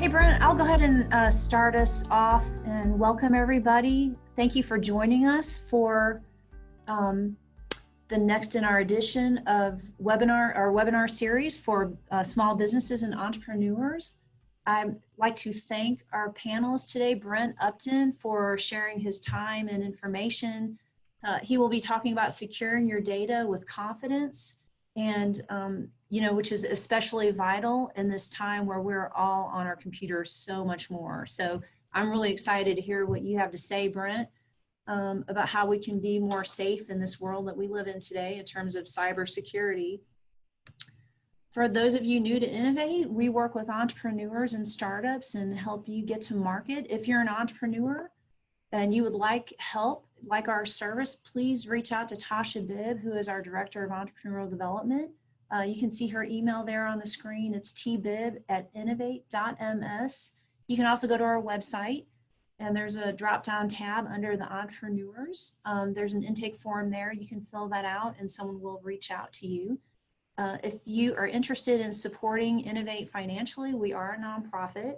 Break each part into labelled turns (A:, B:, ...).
A: Brent, I'll go ahead and start us off and welcome everybody. Thank you for joining us for the next in our edition of our webinar series for small businesses and entrepreneurs. I'd like to thank our panelists today, Brent Upton, for sharing his time and information. He will be talking about securing your data with confidence, and which is especially vital in this time where we're all on our computers so much more. So I'm really excited to hear what you have to say, Brent, about how we can be more safe in this world that we live in today in terms of cybersecurity. For those of you new to Innovate, we work with entrepreneurs and startups and help you get to market. If you're an entrepreneur and you would like help, like our service, please reach out to Tasha Bibb, who is our Director of Entrepreneurial Development. You can see her email there on the screen. It's tbibb@innovate.ms. You can also go to our website, and there's a drop-down tab under the entrepreneurs. There's an intake form there. You can fill that out, and someone will reach out to you. If you are interested in supporting Innovate financially, we are a nonprofit.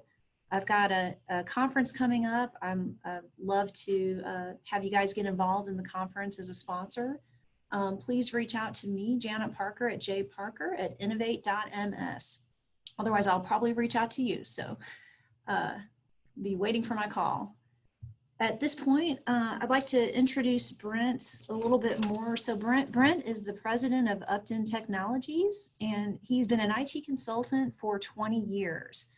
A: I've got a conference coming up. I'd love to have you guys get involved in the conference as a sponsor. Please reach out to me, Janet Parker, at jparker@innovate.ms. Otherwise, I'll probably reach out to you. So be waiting for my call. At this point, I'd like to introduce Brent a little bit more. So Brent is the president of Upton Technologies, and he's been an IT consultant for 20 years.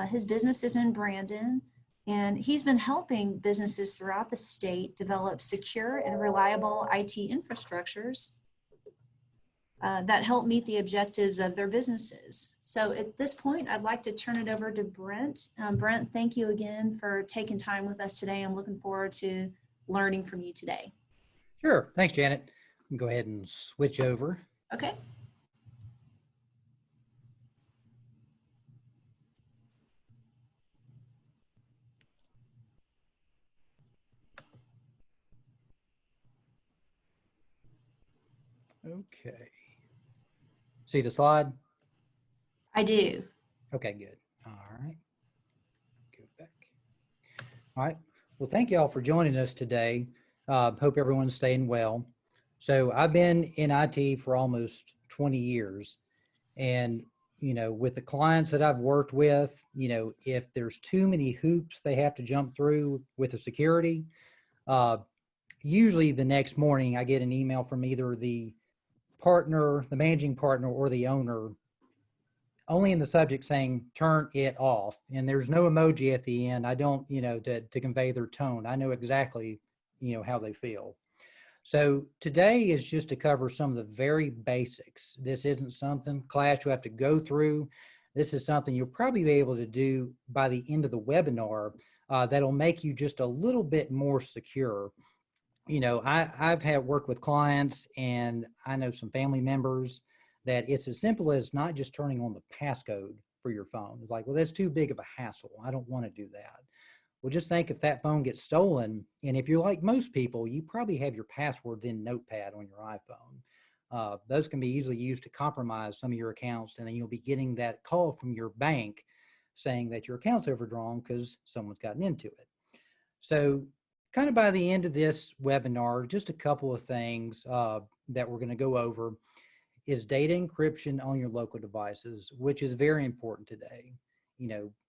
A: His business is in Brandon, and he's been helping businesses throughout the state develop secure and reliable IT infrastructures that help meet the objectives of their businesses. So at this point, I'd like to turn it over to Brent. Brent, thank you again for taking time with us today. I'm looking forward to learning from you today.
B: Sure. Thanks, Janet. I'll go ahead and switch over.
A: Okay.
B: Okay. See the slide?
A: I do.
B: Okay, good. All right. Go back. All right. Well, thank you all for joining us today. Hope everyone's staying well. So I've been in IT for almost 20 years. And, with the clients that I've worked with, if there's too many hoops they have to jump through with the security, usually the next morning I get an email from either the partner, the managing partner, or the owner, only in the subject saying, turn it off. And there's no emoji at the end. I don't, to convey their tone. I know exactly, how they feel. So today is just to cover some of the very basics. This isn't something class you have to go through. This is something you'll probably be able to do by the end of the webinar that'll make you just a little bit more secure. I've had worked with clients, and I know some family members that it's as simple as not just turning on the passcode for your phone. It's like, well, that's too big of a hassle. I don't want to do that. Well, just think if that phone gets stolen, and if you're like most people, you probably have your passwords in Notepad on your iPhone. Those can be easily used to compromise some of your accounts, and then you'll be getting that call from your bank saying that your account's overdrawn because someone's gotten into it. So kind of by the end of this webinar, just a couple of things that we're going to go over is data encryption on your local devices, which is very important today.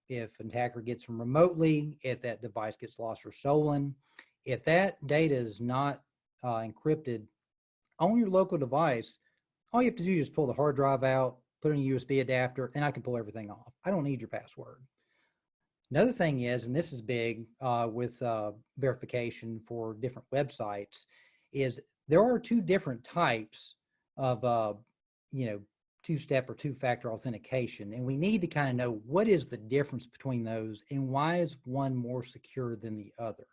B: If an attacker gets them remotely, if that device gets lost or stolen, if that data is not encrypted on your local device, all you have to do is pull the hard drive out, put in a USB adapter, and I can pull everything off. I don't need your password. Another thing is, and this is big with verification for different websites, is there are two different types of, two-step or two-factor authentication. And we need to kind of know what is the difference between those and why is one more secure than the other.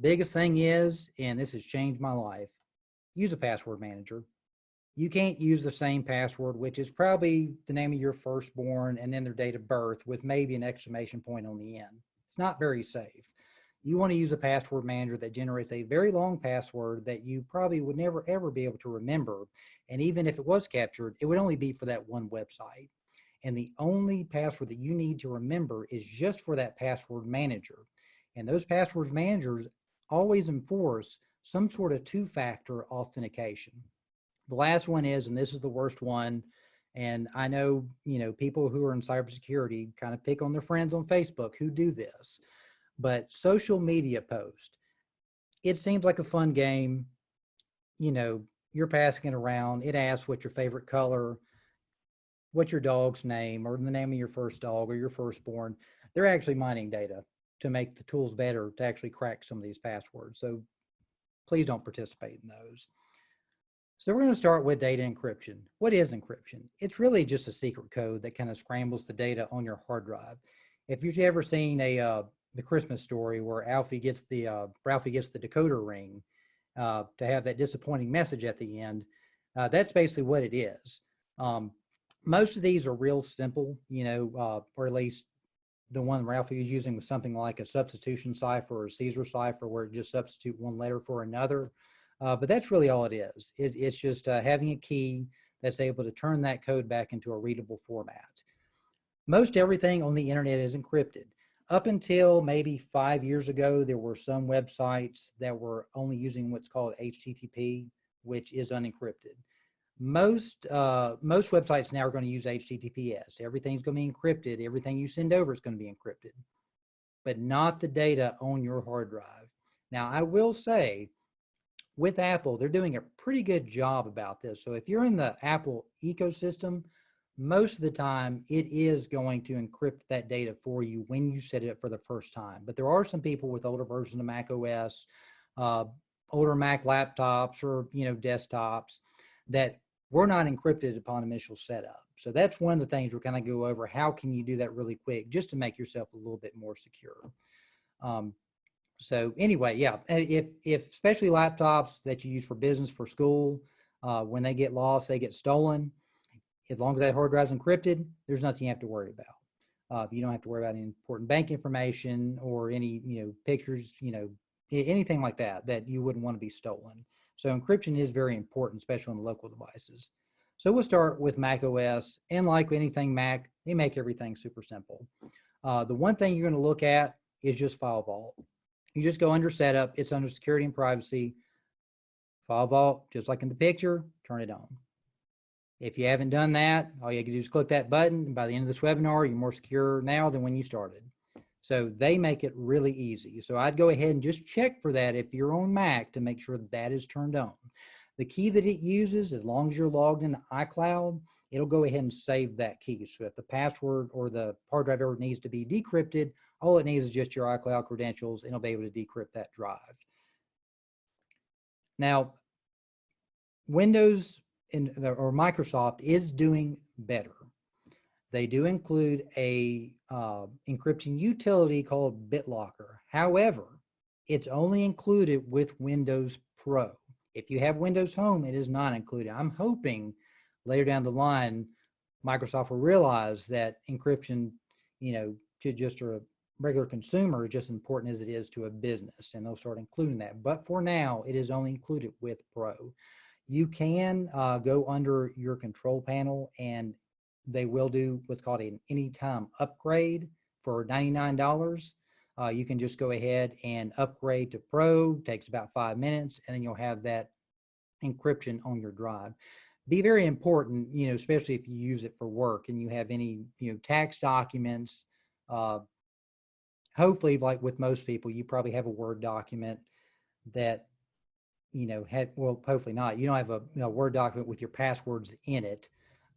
B: Biggest thing is, and this has changed my life, use a password manager. You can't use the same password, which is probably the name of your firstborn and then their date of birth with maybe an exclamation point on the end. It's not very safe. You want to use a password manager that generates a very long password that you probably would never ever be able to remember. And even if it was captured, it would only be for that one website. And the only password that you need to remember is just for that password manager. And those password managers always enforce some sort of two-factor authentication. The last one is, and this is the worst one, and I know, people who are in cybersecurity kind of pick on their friends on Facebook who do this, but social media post, it seems like a fun game. You're passing it around. It asks what's your favorite color, what's your dog's name, or the name of your first dog or your firstborn. They're actually mining data to make the tools better to actually crack some of these passwords. So please don't participate in those. So we're going to start with data encryption. What is encryption? It's really just a secret code that kind of scrambles the data on your hard drive. If you've ever seen the Christmas Story where Ralphie gets the decoder ring to have that disappointing message at the end, that's basically what it is. Most of these are real simple, or at least the one Ralphie was using was something like a substitution cipher or a Caesar cipher, where it just substitute one letter for another. But that's really all it is. It's just having a key that's able to turn that code back into a readable format. Most everything on the internet is encrypted. Up until maybe 5 years ago, there were some websites that were only using what's called HTTP, which is unencrypted. Most websites now are going to use HTTPS. Everything's going to be encrypted. Everything you send over is going to be encrypted, but not the data on your hard drive. Now, I will say, with Apple, they're doing a pretty good job about this. So if you're in the Apple ecosystem, most of the time it is going to encrypt that data for you when you set it up for the first time. But there are some people with older versions of Mac OS, older Mac laptops or desktops that were not encrypted upon initial setup. So that's one of the things we're going to go over. How can you do that really quick just to make yourself a little bit more secure? So anyway, yeah, if especially laptops that you use for business, for school, when they get lost, they get stolen, as long as that hard drive is encrypted, there's nothing you have to worry about. You don't have to worry about any important bank information or any, pictures, anything like that you wouldn't want to be stolen. So encryption is very important, especially on the local devices. So we'll start with Mac OS, and like anything Mac, they make everything super simple. The one thing you're going to look at is just File Vault. You just go under Setup. It's under Security and Privacy. File Vault, just like in the picture, turn it on. If you haven't done that, all you have to do is click that button. And by the end of this webinar, you're more secure now than when you started. So they make it really easy. So I'd go ahead and just check for that if you're on Mac to make sure that that is turned on. The key that it uses, as long as you're logged into iCloud, it'll go ahead and save that key. So if the password or the hard drive ever needs to be decrypted, all it needs is just your iCloud credentials, and it'll be able to decrypt that drive. Now, Windows or Microsoft is doing better. They do include a encryption utility called BitLocker. However, it's only included with Windows Pro. If you have Windows Home, it is not included. I'm hoping later down the line, Microsoft will realize that encryption, to just a regular consumer is just as important as it is to a business, and they'll start including that. But for now, it is only included with Pro. You can go under your control panel, and they will do what's called an anytime upgrade for $99. You can just go ahead and upgrade to Pro. It takes about 5 minutes, and then you'll have that encryption on your drive. Be very important, especially if you use it for work and you have any, tax documents. Hopefully, like with most people, you probably have a Word document that, hopefully not. You don't have a Word document with your passwords in it,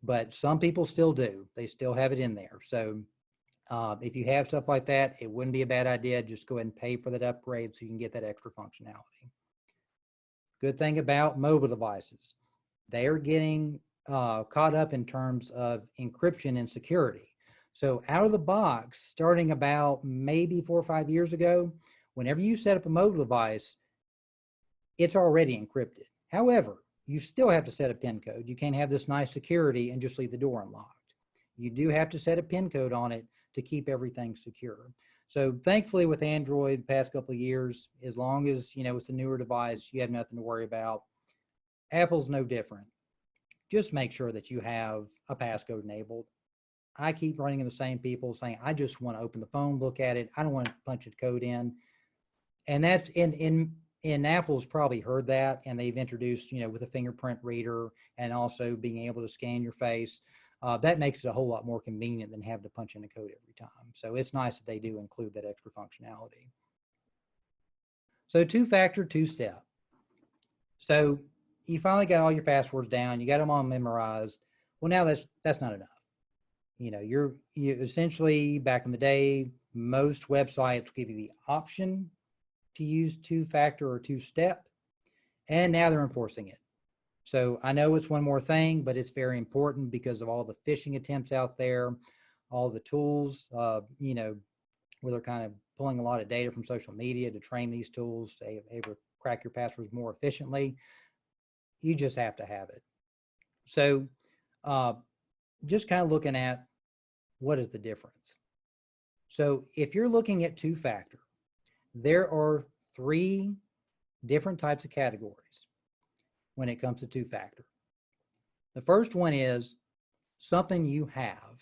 B: but some people still do. They still have it in there. So if you have stuff like that, it wouldn't be a bad idea. Just go ahead and pay for that upgrade so you can get that extra functionality. Good thing about mobile devices, they are getting caught up in terms of encryption and security. So out of the box, starting about maybe 4 or 5 years ago, whenever you set up a mobile device, it's already encrypted. However, you still have to set a PIN code. You can't have this nice security and just leave the door unlocked. You do have to set a PIN code on it to keep everything secure. So thankfully with Android the past couple of years, as long as it's a newer device, you have nothing to worry about. Apple's no different. Just make sure that you have a passcode enabled. I keep running into the same people saying, I just want to open the phone, look at it. I don't want to punch a code in. And that's in Apple's probably heard that, and they've introduced, with a fingerprint reader and also being able to scan your face. That makes it a whole lot more convenient than having to punch in a code every time. So it's nice that they do include that extra functionality. So two-factor, two-step. So you finally got all your passwords down, you got them all memorized. Well, now that's not enough. You essentially, back in the day, most websites give you the option to use two-factor or two-step, and now they're enforcing it. So I know it's one more thing, but it's very important because of all the phishing attempts out there, all the tools, where they're kind of pulling a lot of data from social media to train these tools to able to crack your passwords more efficiently. You just have to have it. So just kind of looking at what is the difference. So if you're looking at two-factor, there are 3 different types of categories when it comes to two-factor. The first one is something you have,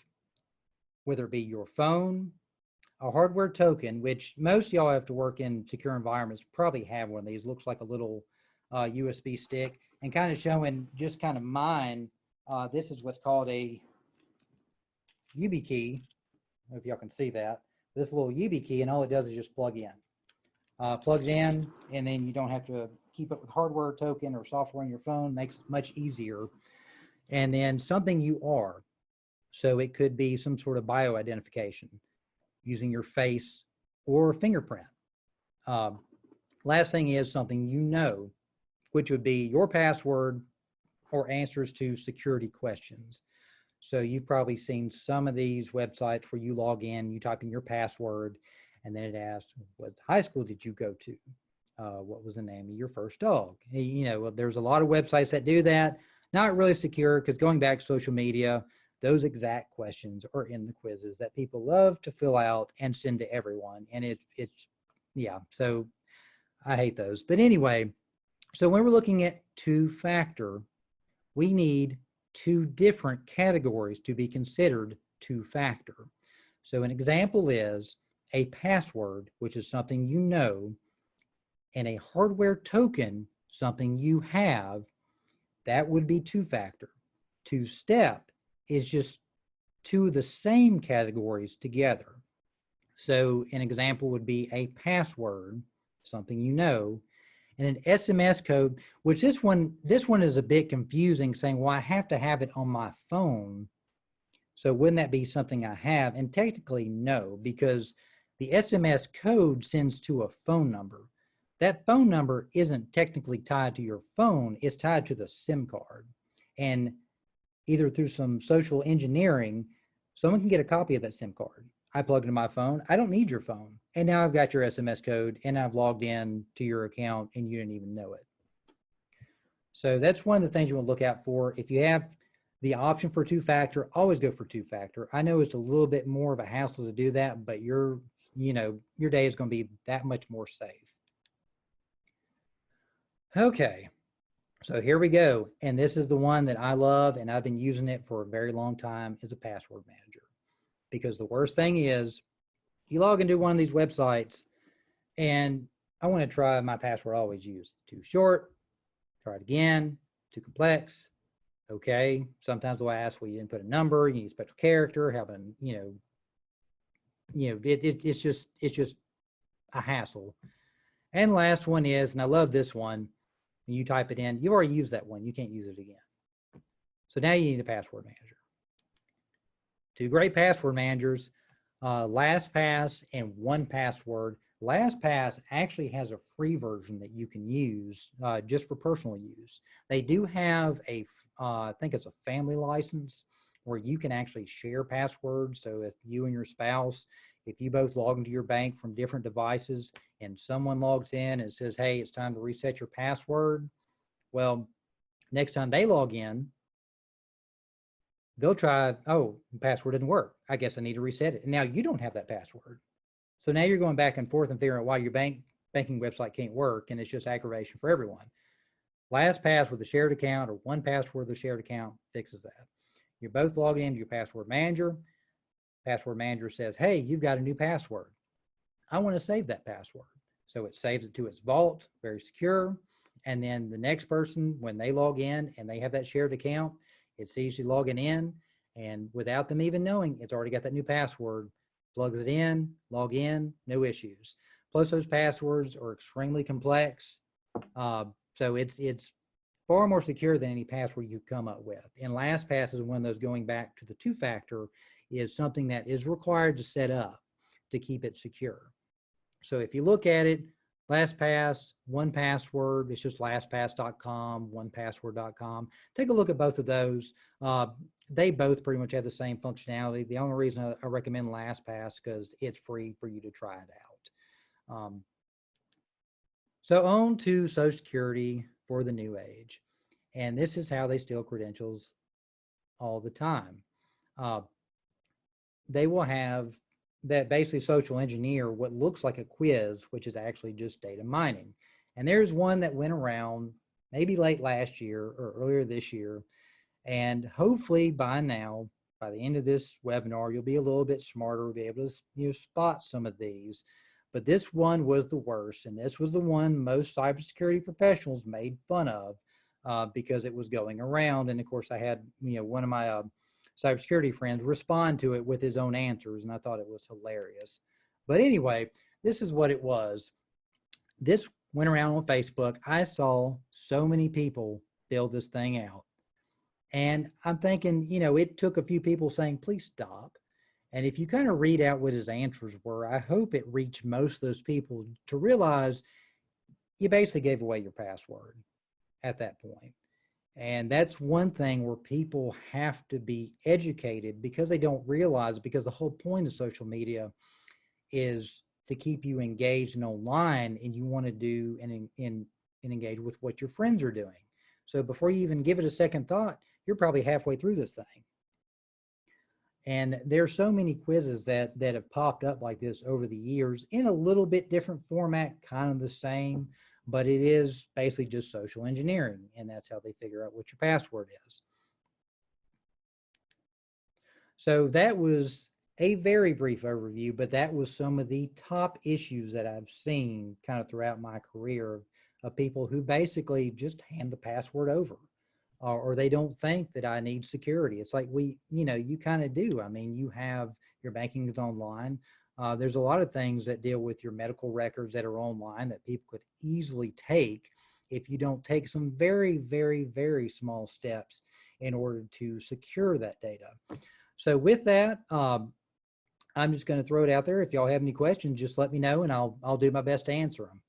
B: whether it be your phone, a hardware token, which most of y'all have to work in secure environments, probably have one of these. Looks like a little USB stick, and kind of showing just kind of mine. This is what's called a YubiKey. I don't know if y'all can see that. This little YubiKey, and all it does is just plug in. Plugs in, and then you don't have to keep up with hardware token or software on your phone. Makes it much easier. And then something you are. So it could be some sort of bioidentification using your face or fingerprint. Last thing is something you know, which would be your password or answers to security questions. So you've probably seen some of these websites where you log in, you type in your password, and then it asks, what high school did you go to? What was the name of your first dog? There's a lot of websites that do that. Not really secure, because going back to social media, those exact questions are in the quizzes that people love to fill out and send to everyone. And so I hate those. But anyway, so when we're looking at two-factor, we need 2 different categories to be considered two-factor. So an example is a password, which is something you know, and a hardware token, something you have. That would be two-factor. Two-step is just 2 of the same categories together. So an example would be a password, something you know, and an SMS code, which this one is a bit confusing, saying, well, I have to have it on my phone. So wouldn't that be something I have? And technically, no, because the SMS code sends to a phone number. That phone number isn't technically tied to your phone, it's tied to the SIM card. And either through some social engineering, someone can get a copy of that SIM card. I plug it in my phone. I don't need your phone. And now I've got your SMS code and I've logged in to your account and you didn't even know it. So that's one of the things you want to look out for. If you have the option for two-factor, always go for two-factor. I know it's a little bit more of a hassle to do that, but your day is going to be that much more safe. Okay, so here we go. And this is the one that I love, and I've been using it for a very long time, is a password manager. Because the worst thing is, you log into one of these websites, and I want to try my password I always use. Too short, try it again, too complex. Okay, sometimes they'll ask, well, you didn't put a number, you need a special character, having, it's just a hassle. And last one is, and I love this one, when you type it in, you already used that one, you can't use it again. So now you need a password manager. 2 great password managers, LastPass and 1Password. LastPass actually has a free version that you can use just for personal use. They do have I think it's a family license where you can actually share passwords. So if you and your spouse, if you both log into your bank from different devices and someone logs in and says, hey, it's time to reset your password. Well, next time they log in, they'll try, oh, the password didn't work. I guess I need to reset it. And now you don't have that password. So now you're going back and forth and figuring out why your banking website can't work, and it's just aggravation for everyone. LastPass with a shared account or 1Password with a shared account fixes that. You're both logging into your password manager. password manager says, hey, you've got a new password. I want to save that password. So it saves it to its vault, very secure. And then the next person, when they log in and they have that shared account, it sees you logging in, and without them even knowing, it's already got that new password, plugs it in, log in, no issues. Plus those passwords are extremely complex. So it's far more secure than any password you come up with. And LastPass is one of those, going back to the two-factor, is something that is required to set up to keep it secure. So if you look at it, LastPass, 1Password, it's just lastpass.com, 1password.com. Take a look at both of those. They both pretty much have the same functionality. The only reason I recommend LastPass because it's free for you to try it out. So on to Social Security for the new age. And this is how they steal credentials all the time. They will have that basically social engineer what looks like a quiz, which is actually just data mining. And there's one that went around maybe late last year or earlier this year. And hopefully by now, by the end of this webinar, you'll be a little bit smarter, be able to spot some of these. But this one was the worst, and this was the one most cybersecurity professionals made fun of because it was going around. And of course, I had one of my cybersecurity friends respond to it with his own answers, and I thought it was hilarious. But anyway, this is what it was. This went around on Facebook. I saw so many people build this thing out. And I'm thinking, it took a few people saying, please stop. And if you kind of read out what his answers were, I hope it reached most of those people to realize you basically gave away your password at that point. And that's one thing where people have to be educated because they don't realize, because the whole point of social media is to keep you engaged and online, and you want to do and engage with what your friends are doing. So before you even give it a second thought, you're probably halfway through this thing. And there's so many quizzes that have popped up like this over the years in a little bit different format, kind of the same, but it is basically just social engineering, and that's how they figure out what your password is. So that was a very brief overview, but that was some of the top issues that I've seen kind of throughout my career of people who basically just hand the password over. Or they don't think that I need security. It's like you kind of do. I mean, you have your banking is online. There's a lot of things that deal with your medical records that are online that people could easily take if you don't take some very, very, very small steps in order to secure that data. So with that, I'm just going to throw it out there. If y'all have any questions, just let me know and I'll do my best to answer them.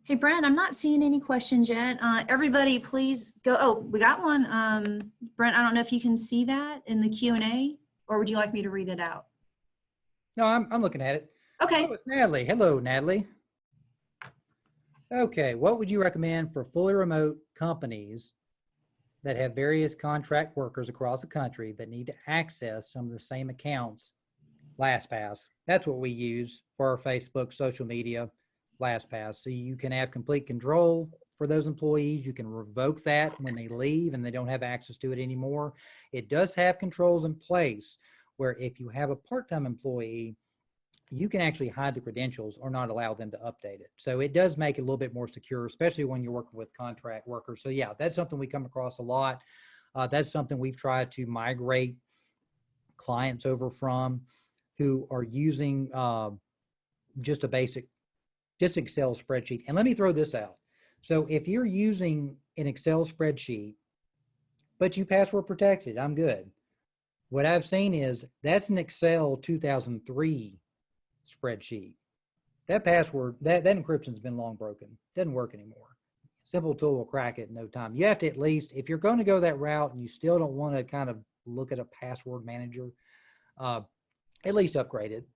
A: Hey, Brent, I'm not seeing any questions yet. Everybody, please go. Oh, we got one. Brent, I don't know if you can see that in the Q&A, or would you like me to read it out?
B: No, I'm looking at it.
A: Okay.
B: Oh, it's Natalie. Hello, Natalie. Okay, what would you recommend for fully remote companies that have various contract workers across the country that need to access some of the same accounts? LastPass. That's what we use for our Facebook, social media, LastPass. So you can have complete control for those employees. You can revoke that when they leave and they don't have access to it anymore. It does have controls in place where if you have a part-time employee, you can actually hide the credentials or not allow them to update it. So it does make it a little bit more secure, especially when you're working with contract workers. So yeah, that's something we come across a lot. That's something we've tried to migrate clients over from, who are using just a basic, just Excel spreadsheet. And let me throw this out. So if you're using an Excel spreadsheet, but you password protected, I'm good. What I've seen is that's an Excel 2003 spreadsheet. That password, that encryption's been long broken. Doesn't work anymore. Simple tool will crack it in no time. You have to at least, if you're going to go that route and you still don't want to kind of look at a password manager, at least upgrade it,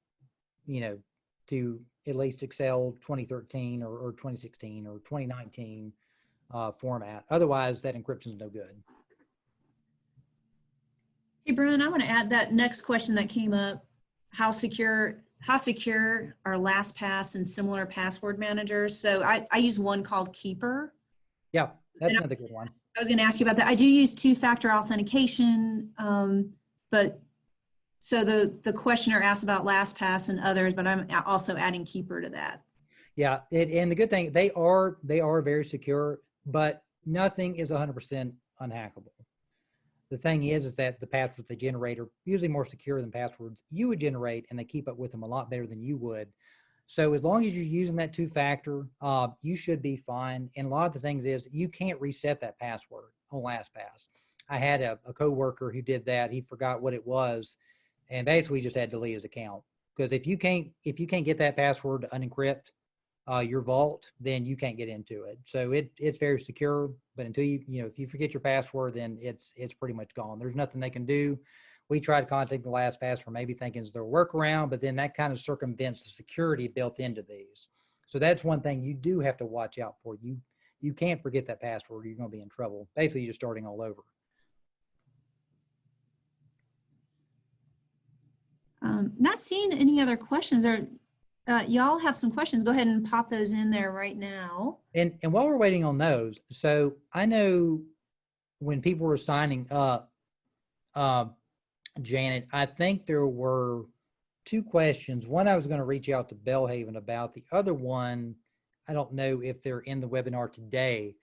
B: to at least Excel 2013 or 2016 or 2019 format. Otherwise, that encryption is no good.
A: Hey, Brent, I want to add that next question that came up. How secure are LastPass and similar password managers? So I use one called Keeper.
B: Yeah. That's another good one.
A: I was going to ask you about that. I do use two-factor authentication, but so the questioner asked about LastPass and others, but I'm also adding Keeper to that.
B: Yeah, and the good thing, they are very secure, but nothing is 100% unhackable. The thing is that the passwords they generate are usually more secure than passwords you would generate, and they keep up with them a lot better than you would. So as long as you're using that two-factor, you should be fine. And a lot of the things is you can't reset that password on LastPass. I had a coworker who did that. He forgot what it was, and basically just had to delete his account. Because if you can't get that password to unencrypt your vault, then you can't get into it. So it's very secure, but until if you forget your password, then it's pretty much gone. There's nothing they can do. We tried contacting the LastPass for maybe thinking it's their workaround, but then that kind of circumvents the security built into these. So that's one thing you do have to watch out for. You can't forget that password, or you're going to be in trouble. Basically, you're starting all over.
A: Not seeing any other questions. Or y'all have some questions? Go ahead and pop those in there right now.
B: And while we're waiting on those, so I know when people were signing up, Janet, I think there were two questions. One I was going to reach out to Bellhaven about. The other one, I don't know if they're in the webinar today,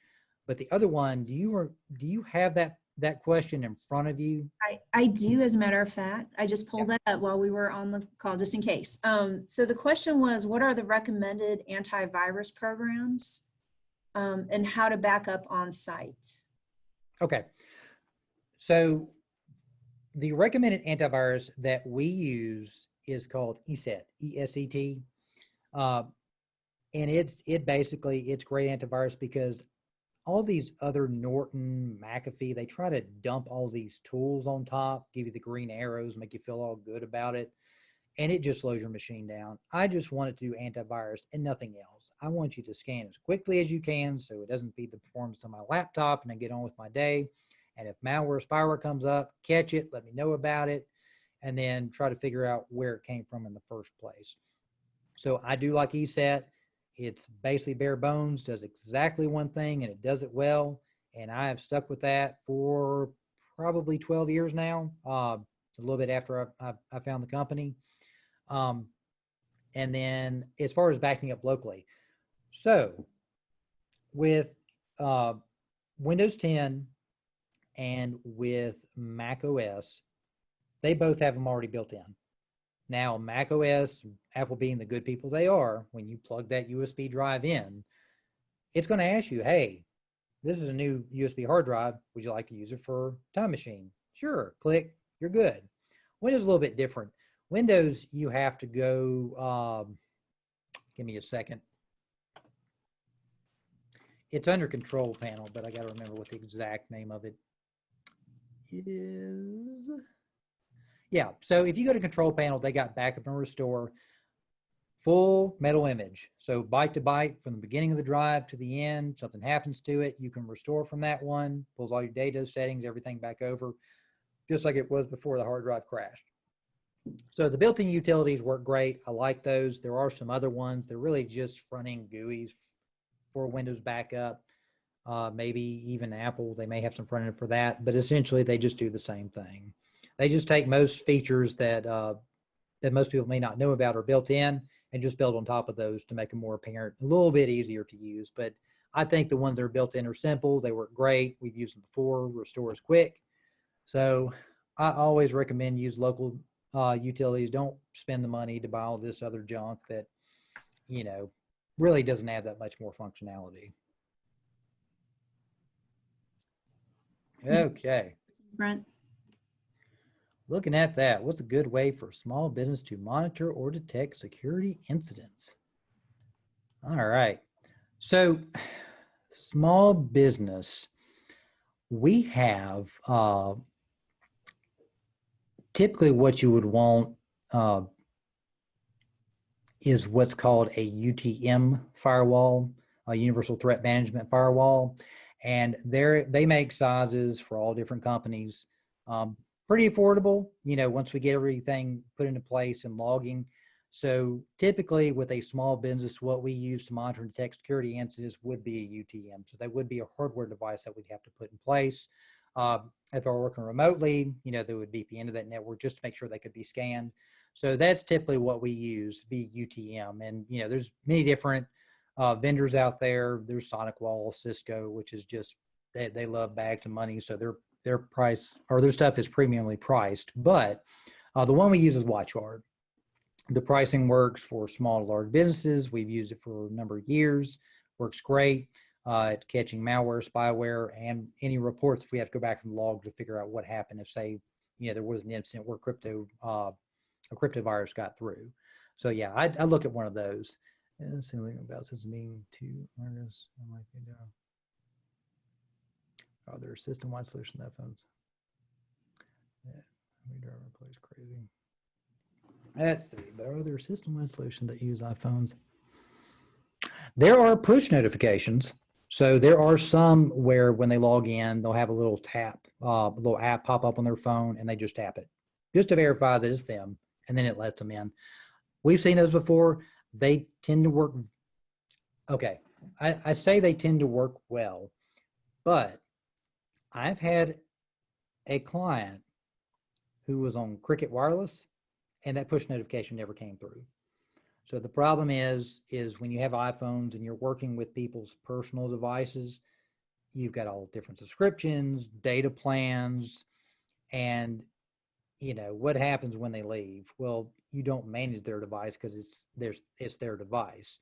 B: but the other one, do you have that question in front of you?
A: I do, as a matter of fact. I just pulled that up while we were on the call, just in case. So the question was, what are the recommended antivirus programs and how to back up on site?
B: Okay. So the recommended antivirus that we use is called ESET, E-S-E-T. And it's great antivirus because all these other Norton, McAfee, they try to dump all these tools on top, give you the green arrows, make you feel all good about it. And it just slows your machine down. I just want it to do antivirus and nothing else. I want you to scan as quickly as you can so it doesn't impede the performance of my laptop, and I get on with my day. And if malware spyware comes up, catch it, let me know about it, and then try to figure out where it came from in the first place. So I do like ESET. It's basically bare bones, does exactly one thing, and it does it well. And I have stuck with that for probably 12 years now, a little bit after I found the company. And then as far as backing up locally, so with Windows 10 and with Mac OS, they both have them already built in. Now, Mac OS, Apple being the good people they are, when you plug that USB drive in, it's going to ask you, hey, this is a new USB hard drive. Would you like to use it for Time Machine? Sure, click, you're good. Windows is a little bit different. Windows, you have to go, give me a second. It's under Control Panel, but I got to remember what the exact name of it is. Yeah, so if you go to Control Panel, they got Backup and Restore, full metal image. So byte to byte from the beginning of the drive to the end, something happens to it, you can restore from that one, pulls all your data, settings, everything back over, just like it was before the hard drive crashed. So the built-in utilities work great. I like those. There are some other ones. They're really just front-end GUIs for Windows backup. Maybe even Apple, they may have some front-end for that, but essentially they just do the same thing. They just take most features that most people may not know about are built in and just build on top of those to make them more apparent, a little bit easier to use. But I think the ones that are built in are simple. They work great. We've used them before. Restore is quick. So I always recommend use local utilities. Don't spend the money to buy all this other junk that, really doesn't add that much more functionality. Okay.
A: Brent?
B: Looking at that, what's a good way for small business to monitor or detect security incidents? All right. So small business, we have typically what you would want is what's called a UTM firewall, a Universal Threat Management Firewall. And they make sizes for all different companies. Pretty affordable, once we get everything put into place and logging. So typically with a small business, what we use to monitor and detect security incidents would be a UTM. So that would be a hardware device that we'd have to put in place. If they're working remotely, they would VPN into that network just to make sure they could be scanned. So that's typically what we use, be UTM. And, there's many different vendors out there. There's SonicWall, Cisco, which is just, they love bags of money. So their price or their stuff is premiumly priced. But the one we use is WatchGuard. The pricing works for small to large businesses. We've used it for a number of years. Works great at catching malware, spyware, and any reports if we have to go back and log to figure out what happened if, say, there was an incident where a crypto virus got through. So yeah, I look at one of those. Let's see what about this being two artists. Oh, there's system-wide solution that phones. Yeah, we drive our place crazy. Let's see, there are other system-wide solutions that use iPhones. There are push notifications. So there are some where when they log in, they'll have a little a little app pop up on their phone, and they just tap it just to verify that it's them, and then it lets them in. We've seen those before. They tend to work. Okay, I say they tend to work well, but I've had a client who was on Cricket Wireless, and that push notification never came through. So the problem is when you have iPhones and you're working with people's personal devices, you've got all different subscriptions, data plans, and what happens when they leave? Well, you don't manage their device because it's their device.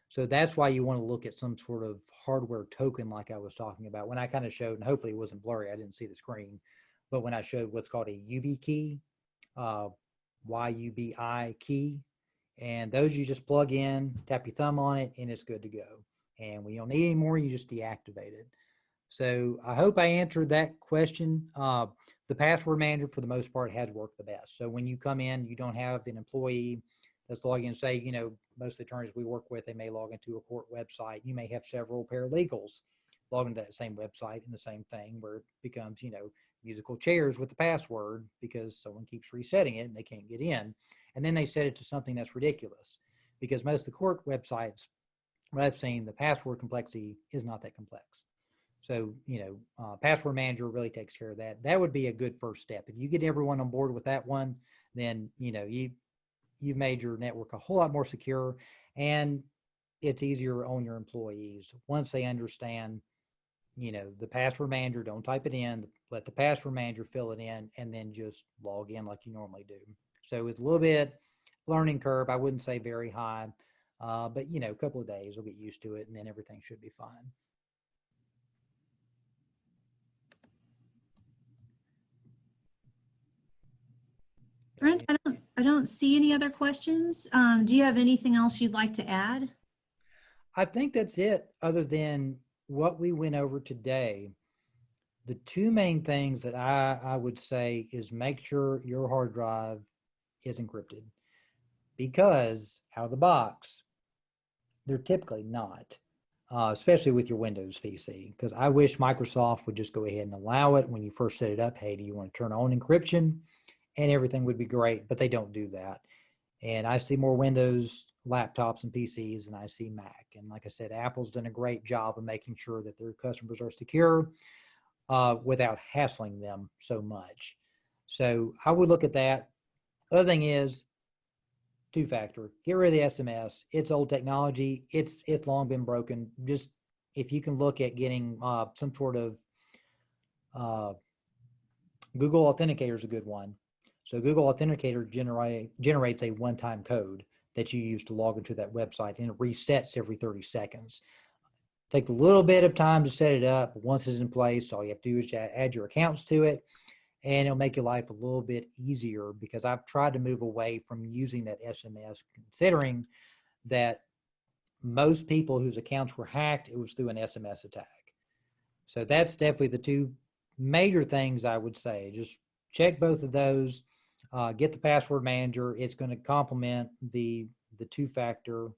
B: So that's why you want to look at some sort of hardware token like I was talking about. When I kind of showed, and hopefully it wasn't blurry, I didn't see the screen, but when I showed what's called a YubiKey, YUBI key, and those you just plug in, tap your thumb on it, and it's good to go. And when you don't need any more, you just deactivate it. So I hope I answered that question. The password manager, for the most part, has worked the best. So when you come in, you don't have an employee that's logging in. Say, most of the attorneys we work with, they may log into a court website. You may have several paralegals log into that same website and the same thing, where it becomes, musical chairs with the password because someone keeps resetting it and they can't get in. And then they set it to something that's ridiculous, because most of the court websites, what I've seen, the password complexity is not that complex. So, password manager really takes care of that. That would be a good first step. If you get everyone on board with that one, then, you've made your network a whole lot more secure, and it's easier on your employees once they understand, the password manager. Don't type it in, let the password manager fill it in, and then just log in like you normally do. So it's a little bit learning curve. I wouldn't say very high, but a couple of days we'll get used to it, and then everything should be fine.
A: Brent, I don't see any other questions. Do you have anything else you'd like to add?
B: I think that's it, other than what we went over today. The two main things that I would say is make sure your hard drive is encrypted, because out of the box, they're typically not, especially with your Windows PC, because I wish Microsoft would just go ahead and allow it when you first set it up. Hey, do you want to turn on encryption? And everything would be great, but they don't do that. And I see more Windows laptops and PCs than I see Mac. And like I said, Apple's done a great job of making sure that their customers are secure without hassling them so much. So I would look at that. Other thing is two-factor. Get rid of the SMS. It's old technology. It's long been broken. Just if you can look at getting some sort of Google Authenticator is a good one. So Google Authenticator generates a one-time code that you use to log into that website, and it resets every 30 seconds. Take a little bit of time to set it up. Once it's in place, all you have to do is add your accounts to it, and it'll make your life a little bit easier, because I've tried to move away from using that SMS, considering that most people whose accounts were hacked, it was through an SMS attack. So that's definitely the two major things I would say. Just check both of those. Get the password manager. It's going to complement the two-factor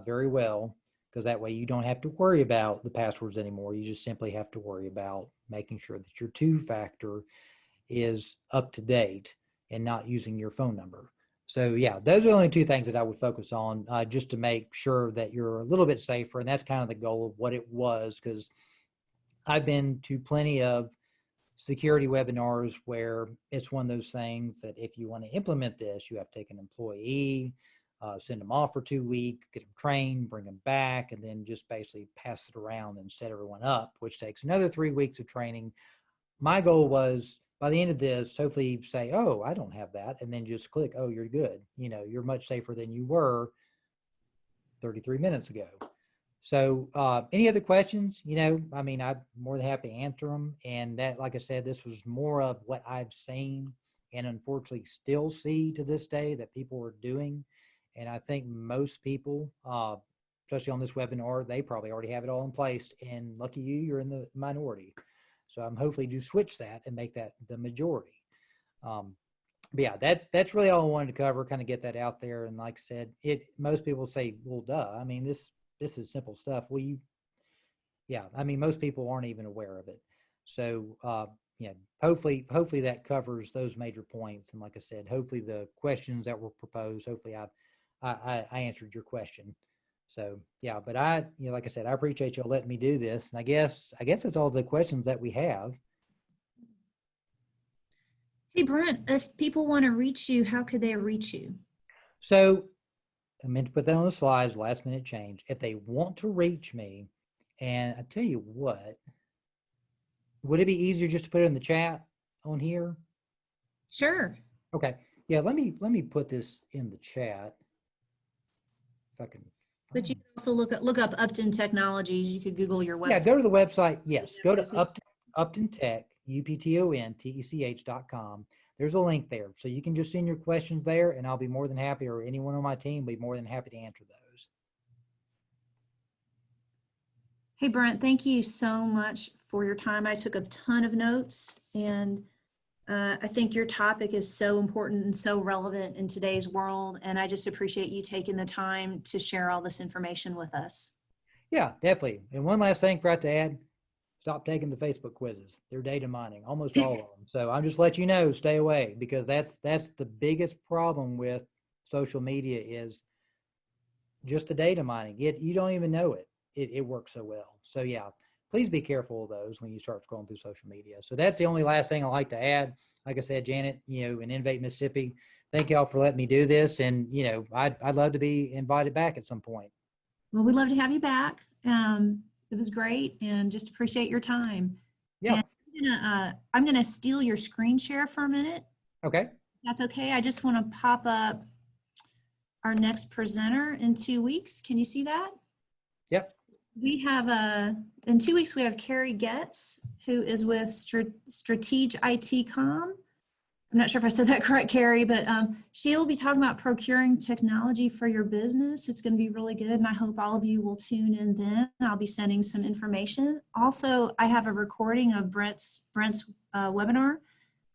B: very well, because that way you don't have to worry about the passwords anymore. You just simply have to worry about making sure that your two-factor is up to date and not using your phone number. So yeah, those are the only two things that I would focus on, just to make sure that you're a little bit safer. And that's kind of the goal of what it was, because I've been to plenty of security webinars where it's one of those things that if you want to implement this, you have to take an employee, send them off for 2 weeks, get them trained, bring them back, and then just basically pass it around and set everyone up, which takes another 3 weeks of training. My goal was by the end of this, hopefully say, oh, I don't have that. And then just click, oh, you're good. You know, you're much safer than you were 33 minutes ago. So any other questions? You know, I mean, I'm more than happy to answer them. And that, like I said, this was more of what I've seen and unfortunately still see to this day that people are doing. And I think most people, especially on this webinar, they probably already have it all in place. And lucky you, you're in the minority. So I'm hopefully to switch that and make that the majority. But yeah, that's really all I wanted to cover, kind of get that out there. And like I said, most people say, well, duh. I mean, this is simple stuff. Yeah, I mean, most people aren't even aware of it. So yeah, hopefully that covers those major points. And like I said, hopefully the questions that were proposed, hopefully I answered your question. So yeah, but like I said, I appreciate y'all letting me do this. And I guess that's all the questions that we have.
A: Hey, Brent, if people want to reach you, how could they reach you?
B: So I meant to put that on the slides, last minute change. If they want to reach me, and I tell you what, would it be easier just to put it in the chat on here?
A: Sure.
B: Okay. Yeah, let me put this in the chat. If I can.
A: But you can also look up Upton Technologies. You could Google your website.
B: Yeah, go to the website. Yes, go to Upton Tech, UPTON.com. There's a link there. So you can just send your questions there, and I'll be more than happy, or anyone on my team will be more than happy to answer those.
A: Hey, Brent, thank you so much for your time. I took a ton of notes, and I think your topic is so important and so relevant in today's world. And I just appreciate you taking the time to share all this information with us.
B: Yeah, definitely. And one last thing forgot to add, stop taking the Facebook quizzes. They're data mining, almost all of them. So I'm just let you know, stay away, because that's the biggest problem with social media is just the data mining. You don't even know it. It works so well. So yeah, please be careful of those when you start scrolling through social media. So that's the only last thing I like to add. Like I said, Janet, in Innovate Mississippi, thank y'all for letting me do this. And, I'd love to be invited back at some point.
A: Well, we'd love to have you back. It was great, and just appreciate your time.
B: Yeah.
A: And I'm gonna steal your screen share for a minute.
B: Okay.
A: That's okay. I just want to pop up our next presenter in 2 weeks. Can you see that?
B: Yep.
A: We have in 2 weeks, we have Carrie Getz, who is with Strategic IT.com. I'm not sure if I said that correct, Carrie, but she'll be talking about procuring technology for your business. It's going to be really good, and I hope all of you will tune in then. I'll be sending some information. Also, I have a recording of Brent's webinar.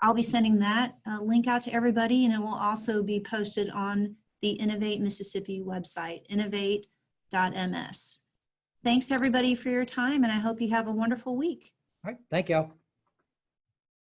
A: I'll be sending that link out to everybody, and it will also be posted on the Innovate Mississippi website, innovate.ms. Thanks everybody for your time, and I hope you have a wonderful week.
B: All right. Thank y'all.